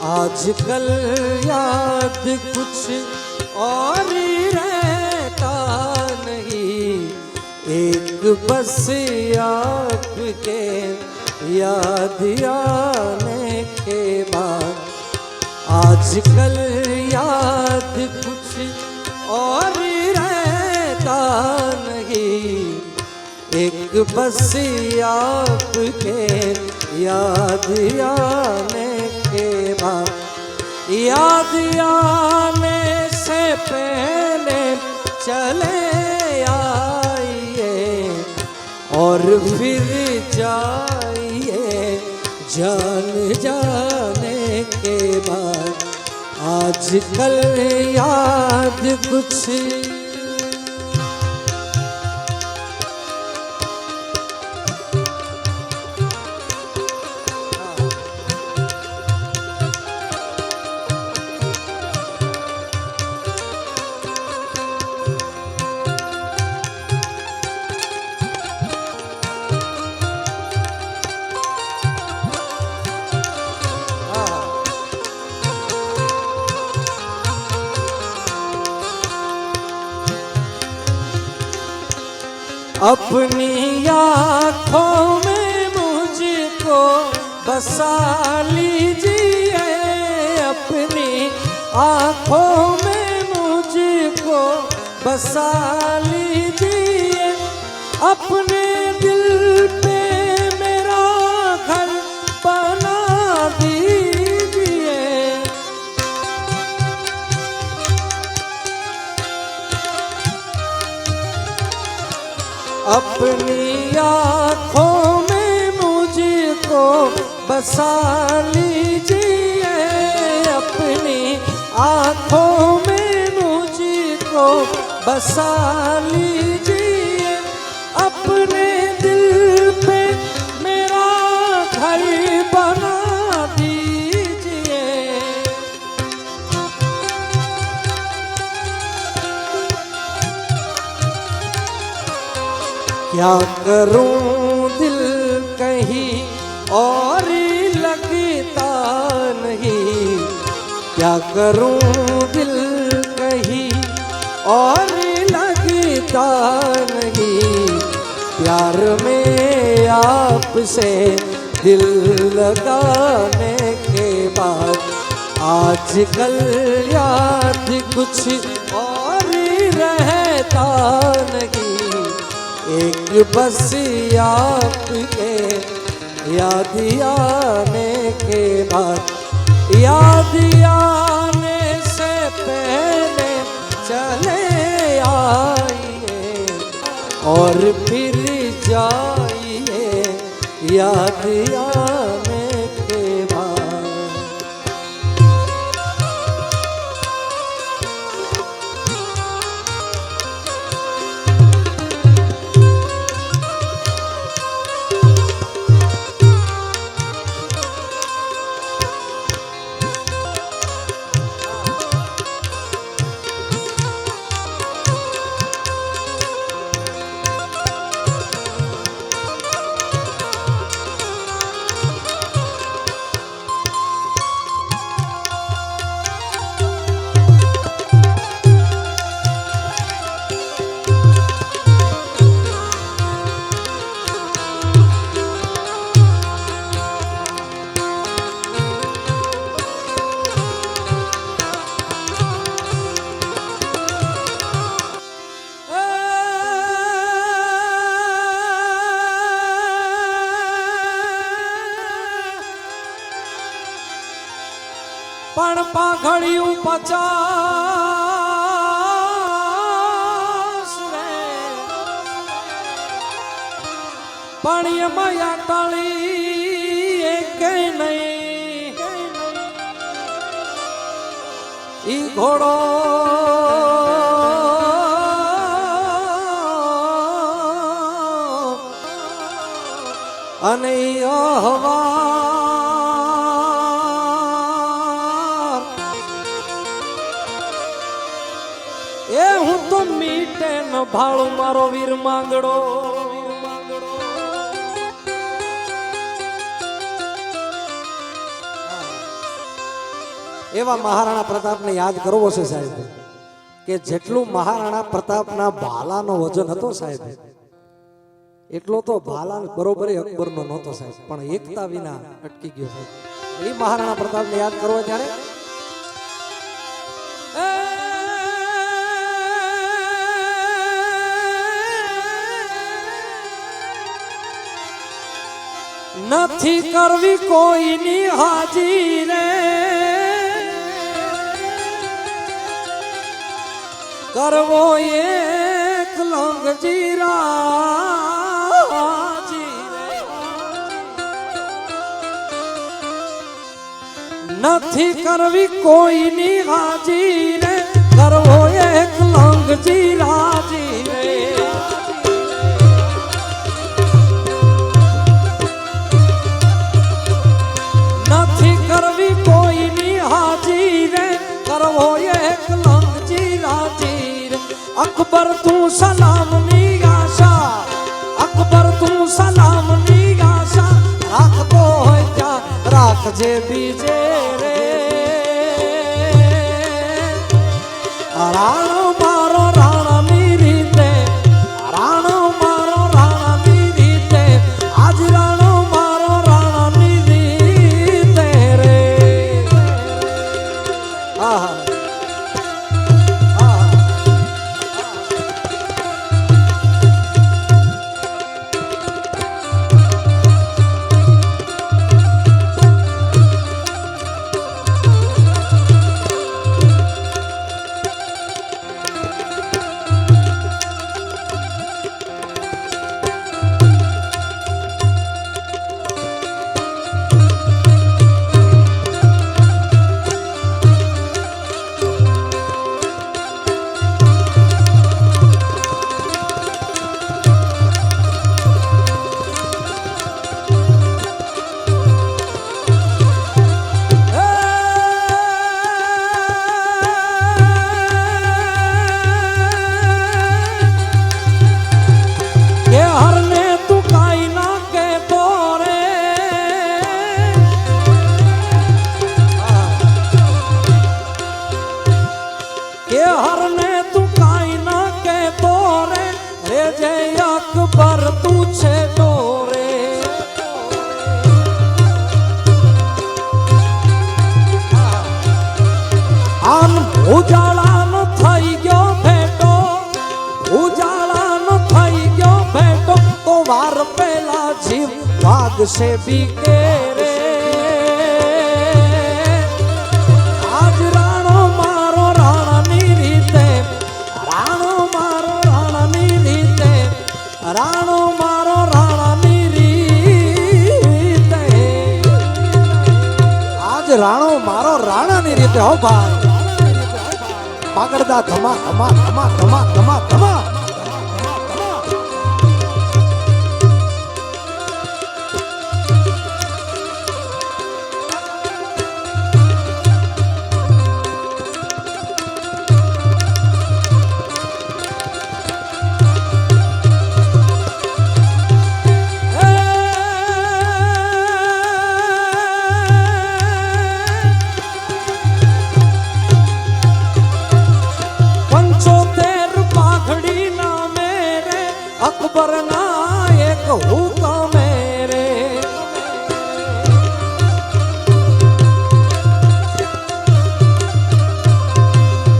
आजकल याद कुछ और रहता नहीं, एक बस आपके याद आने के बाद। आजकल याद कुछ और रहता नहीं, एक बस आपके याद आने के बाद। याद आने से पहले चले आइए और फिर जाइए जान जाने के बाद। आजकल याद कुछ अपनी आँखों में मुझको बसा लीजिए, अपनी आँखों में मुझको बसा लीजिए, अपने दिल पे मेरा घर बना दीजिए। अपनी आँखों में मुझको बसा लीजिए, अपनी आँखों में मुझको बसा लीजिए, अपने दिल पे मेरा घर बना दीजिए। क्या करूं दिल कहीं और लगता नहीं, क्या करूं दिल कहीं और लगता नहीं, प्यार में आपसे दिल लगाने के बाद। आजकल याद कुछ और रहता नहीं, एक बस आपके याद आने के बाद। याद आने से पहले चले आइए और फिर जाइए याद आने के बाद। पण पाघड़ियों 50 रे, पण ये माया टाली एक नहीं, ई घोड़ो अने हवा ए हूँ तो मीटे न भाड़ू मारो वीर मांगड़ो। એવા મહારાણા પ્રતાપને યાદ કરવો છે સાહેબ કે જેટલું મહારાણા પ્રતાપના ભાલાનો વજન હતો સાહેબ એટલો તો ભાલા બરોબર અકબરનો નહોતો સાહેબ, પણ એકતા વિના અટકી ગયો સાહેબ. એ મહારાણા પ્રતાપને યાદ કરવો ત્યારે નથી કરવી કોઈની હાજી રે, કરવો એક લંગજી રાજી રે. નથી કરવી કોઈની હાજી રે, કરવો એક લંગજી રાજી રે. નથી કરવી કોઈની હાજી રે, કરવો એક લંગજી રાજી રે. અકબર તું સલામની આશા, અકબર તું સલામની આશા, રાખતો હોય ત્યાં રાખજે બીજે રે. રાણો મારો રાણાની રીતે, રાણો મારો રાણાની રીતે, આજ રાણો મારો રાણાની રીતે રે. આહા અકબર તું છે ડોરે. આન ઉજાળાનો થઈ ગયો ભેટો, ઉજાળાનો થઈ ગયો ભેટો, તો વાર પેલા જીવ ભાગશે બીકે રે. આજ રાણો મારો રાણાની રીતે, રાણો મારો રાણાની રીતે, રાણો મારો રાણાની રીતે, આજ રાણો મારો રાણાની રીતે. હો ભાઈ પાગડદા ધમા ધમા ધમા ધમા ધમા ધમા. અકબર ના એક હુકમ રે,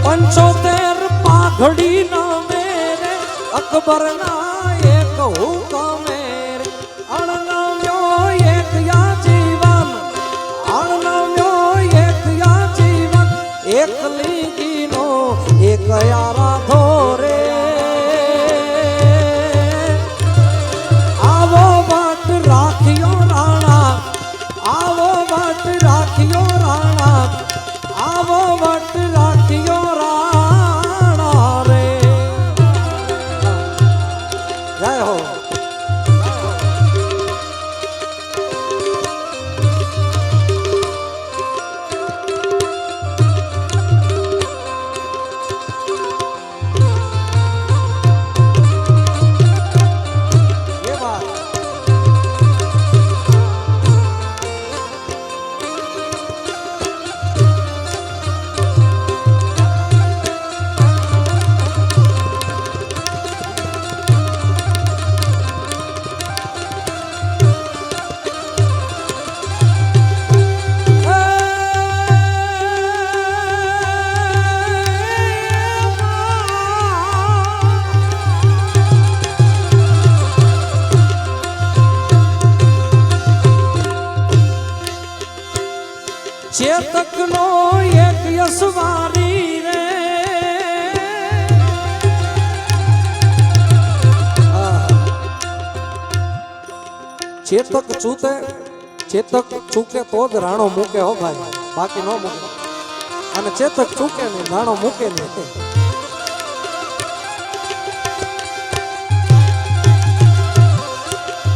75 પાઘડી ના મેરે, અકબર ના એક હુકમ રે. અણનવ્યો એક યા જીવન, અણનવ્યો એક યા જીવન, એક લીગીનો એક યારા ધોરે. રાખ્યો રાણા, આવો વટ રાખ્યો રાણા, આવો વટ રાખ્યો રાણા રે. જય હો. ચેતકનો એક યશવારી રે ચેતક ચૂતે ચેતક ચૂકે તો જ રાણો મૂકે હો ભાઈ, બાકી ન મૂકે. અને ચેતક ચૂકે નહીં, રાણો મૂકે નહીં.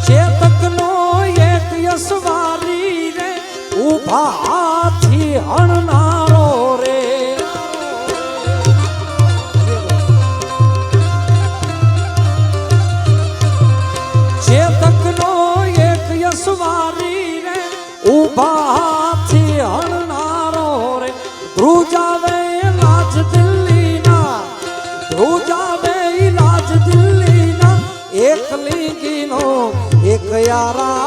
ચેતકનો એક યશવારી રે ઉભા હાથી હણનારો રે. ચેતકનો એક યશવારી રે ઉભા હાથી હણનારો રે. ધ્રુજાવે રાજ દિલ્હીના, ધ્રુજાવે રાજ દિલ્હીના એક લીંગીનો એક યારા